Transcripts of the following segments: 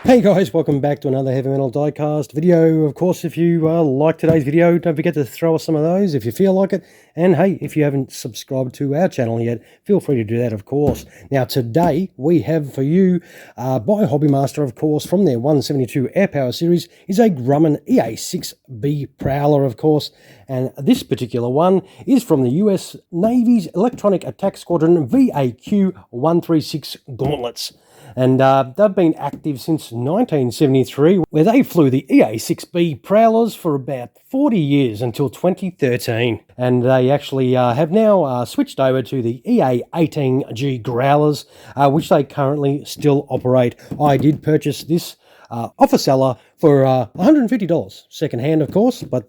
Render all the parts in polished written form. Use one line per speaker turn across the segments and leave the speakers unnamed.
Hey guys, welcome back to another Heavy Metal Diecast video. Of course, if you like today's video, don't forget to throw us some of those if you feel like it. And hey, if you haven't subscribed to our channel yet, feel free to do that, of course. Now today, we have for you, by Hobbymaster, of course, from their 172 Air Power series, is a Grumman EA-6B Prowler, of course. And this particular one is from the US Navy's Electronic Attack Squadron VAQ-136 Gauntlets. And they've been active since 1973, where they flew the EA-6B Prowlers for about 40 years until 2013. And they actually have now switched over to the EA-18G Growlers, which they currently still operate. I did purchase this off a seller for $150, second-hand, of course, but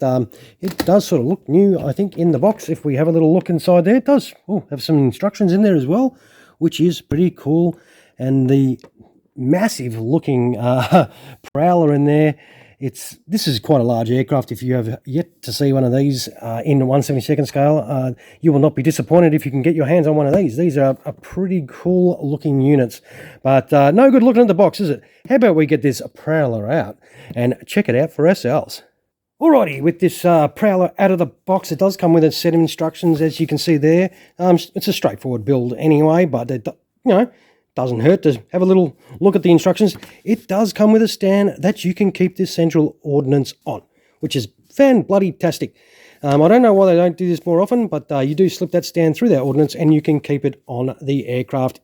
it does sort of look new, I think, in the box. If we have a little look inside there, it does have some instructions in there as well, which is pretty cool. And the massive looking Prowler in there, this is quite a large aircraft. If you have yet to see one of these in the 1/72nd scale, you will not be disappointed if you can get your hands on one of these. These are pretty cool looking units, but no good looking at the box, is it? How about we get this Prowler out and check it out for ourselves? Alrighty, with this Prowler out of the box, it does come with a set of instructions, as you can see there. It's a straightforward build anyway, but it, doesn't hurt to have a little look at the instructions. It does come with a stand that you can keep this central ordnance on, which is fan-bloody-tastic. I don't know why they don't do this more often, but you do slip that stand through that ordnance and you can keep it on the aircraft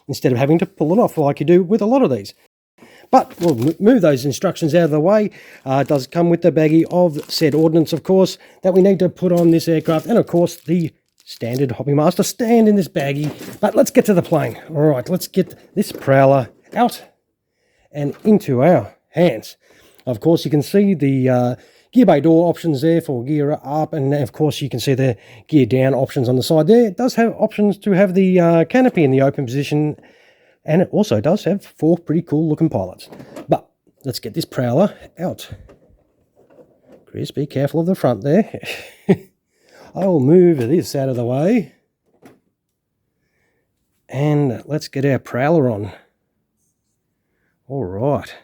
instead of having to pull it off like you do with a lot of these. But we'll move those instructions out of the way. It does come with the baggie of said ordnance, of course, that we need to put on this aircraft, and of course the standard Hobbymaster stand in this baggie. But let's get to the plane. All right, let's get this Prowler out and into our hands. Of course, you can see the gear bay door options there for gear up, and of course you can see the gear down options on the side there. It does have options to have the canopy in the open position, and it also does have 4 pretty cool looking pilots. But let's get this Prowler out. Chris, be careful of the front there. I will move this out of the way, and let's get our Prowler on. All right.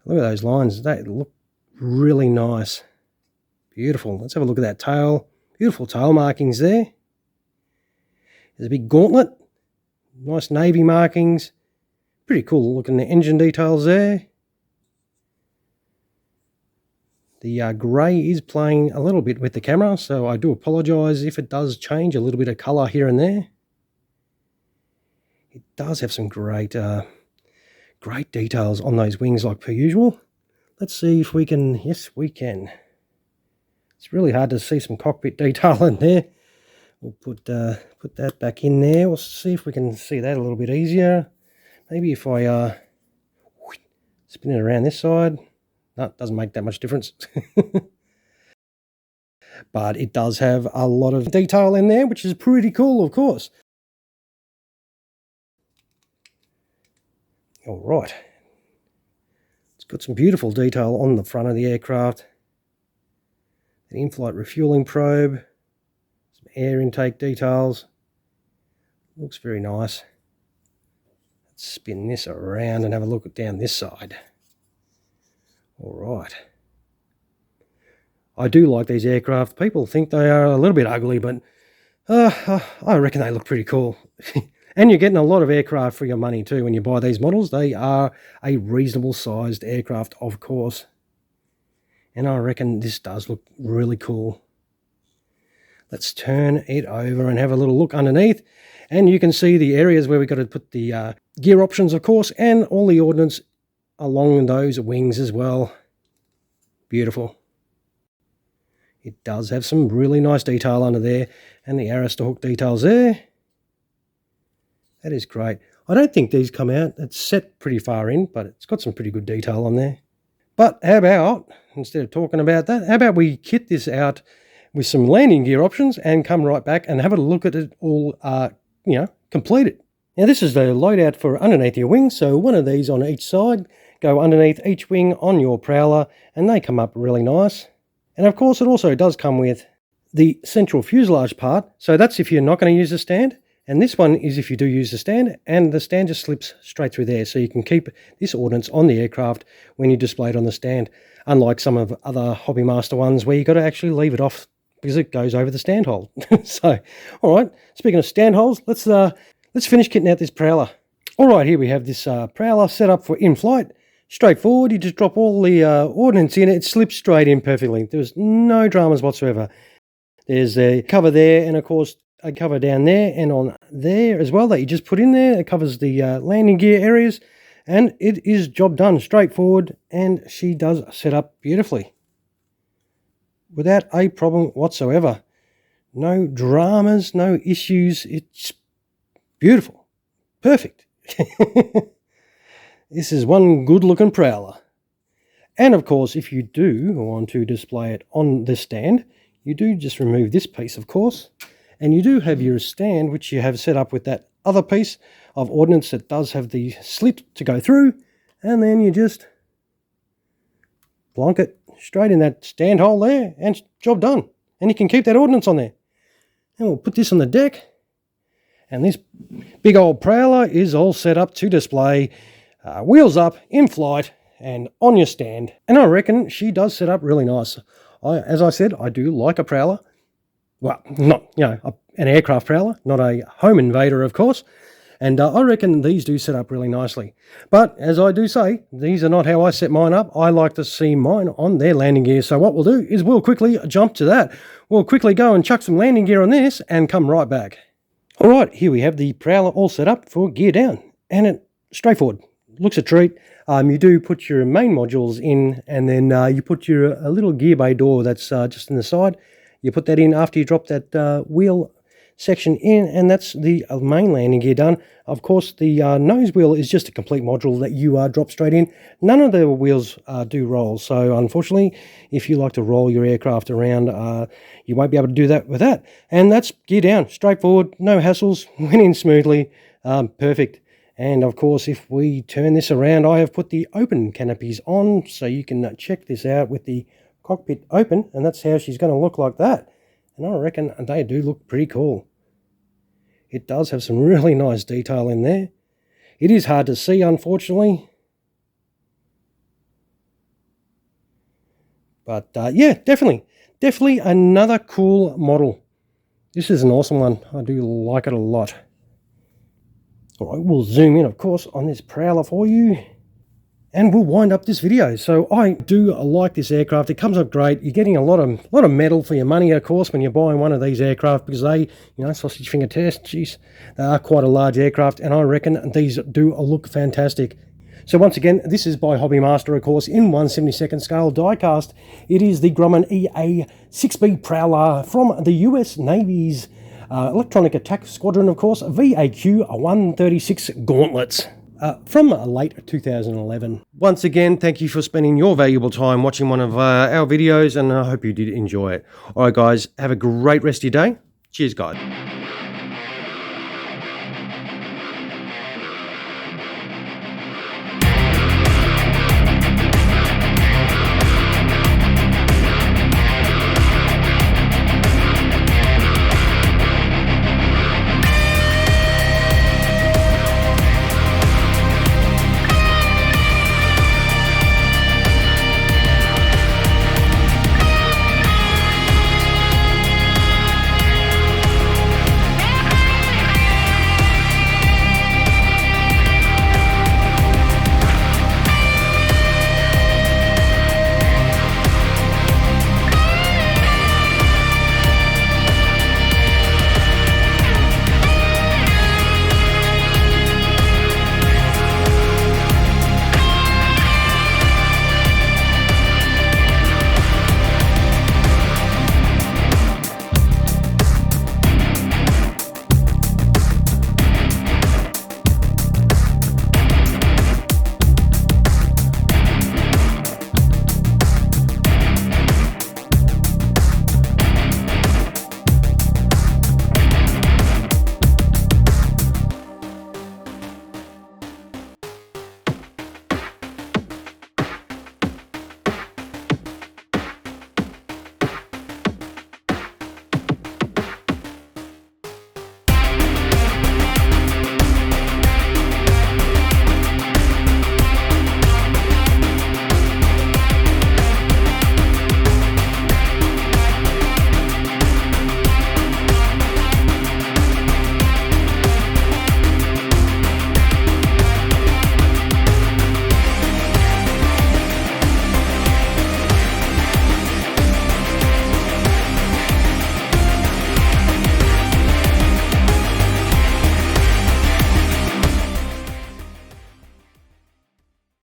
Look at those lines. They look really nice. Beautiful. Let's have a look at that tail. Beautiful tail markings there. There's a big gauntlet. Nice navy markings. Pretty cool looking engine details there. The grey is playing a little bit with the camera, so I do apologise if it does change a little bit of colour here and there. It does have some great details on those wings like per usual. Let's see if we can. Yes, we can. It's really hard to see some cockpit detail in there. We'll put that back in there. We'll see if we can see that a little bit easier. Maybe if I spin it around this side. No, it doesn't make that much difference. But it does have a lot of detail in there, which is pretty cool, of course. All right. It's got some beautiful detail on the front of the aircraft. An in-flight refueling probe. Some air intake details. Looks very nice. Let's spin this around and have a look down this side. All right. I do like these aircraft. People think they are a little bit ugly, but I reckon they look pretty cool. And you're getting a lot of aircraft for your money too when you buy these models. They are a reasonable sized aircraft, of course. And I reckon this does look really cool. Let's turn it over and have a little look underneath. And you can see the areas where we've got to put the gear options, of course, and all the ordnance along those wings as well. Beautiful. It does have some really nice detail under there, and the arrestor hook details there. That is great. I don't think these come out. It's set pretty far in, but it's got some pretty good detail on there. But how about, instead of talking about that, how about we kit this out with some landing gear options and come right back and have a look at it all, completed. Now this is the loadout for underneath your wing, so one of these on each side go underneath each wing on your Prowler, and they come up really nice. And of course it also does come with the central fuselage part, so that's if you're not going to use a stand. And this one is if you do use the stand, and the stand just slips straight through there. So you can keep this ordnance on the aircraft when you display it on the stand, unlike some of other Hobby Master ones where you've got to actually leave it off because it goes over the stand hole. So, all right, speaking of stand holes, let's finish kitting out this Prowler. All right, here we have this Prowler set up for in-flight. Straightforward, you just drop all the ordnance in, it slips straight in perfectly. There's no dramas whatsoever. There's a cover there, and of course a cover down there and on there as well that you just put in there. It covers the landing gear areas, and it is job done. Straightforward, and she does set up beautifully without a problem whatsoever. No dramas, no issues. It's beautiful. Perfect. This is one good looking Prowler. And of course, if you do want to display it on the stand, you do just remove this piece, of course, and you do have your stand, which you have set up with that other piece of ordnance that does have the slit to go through, and then you just plonk it straight in that stand hole there, and job done. And you can keep that ordnance on there. And we'll put this on the deck, and this big old Prowler is all set up to display, wheels up, in flight, and on your stand. And I reckon she does set up really nice. As I said, I do like a Prowler. Well, not, an aircraft Prowler, not a home invader, of course. And I reckon these do set up really nicely. But as I do say, these are not how I set mine up. I like to see mine on their landing gear. So what we'll do is we'll quickly jump to that. We'll quickly go and chuck some landing gear on this and come right back. All right, here we have the Prowler all set up for gear down. And it's straightforward. Looks a treat. You do put your main modules in, and then you put a little gear bay door that's just in the side. You put that in after you drop that wheel section in, and that's the main landing gear done. Of course, the nose wheel is just a complete module that you drop straight in. None of the wheels do roll, so unfortunately, if you like to roll your aircraft around, you won't be able to do that with that. And that's gear down, straightforward, no hassles, went in smoothly, perfect. And of course, if we turn this around, I have put the open canopies on, so you can check this out with the cockpit open, and that's how she's going to look like that. And I reckon they do look pretty cool. It does have some really nice detail in there. It is hard to see, unfortunately. But yeah, definitely another cool model. This is an awesome one. I do like it a lot. All right, we'll zoom in, of course, on this Prowler for you, and we'll wind up this video. So I do like this aircraft. It comes up great. You're getting a lot of metal for your money, of course, when you're buying one of these aircraft, because they, sausage finger test, geez, they are quite a large aircraft, and I reckon these do look fantastic. So once again, this is by Hobby Master, of course, in 1/72nd scale diecast. It is the Grumman EA-6B Prowler from the US Navy's Electronic Attack Squadron, of course, VAQ-136 Gauntlets. From late 2011. Once again, thank you for spending your valuable time watching one of our videos, and I hope you did enjoy it. All right, guys, have a great rest of your day. Cheers, guys.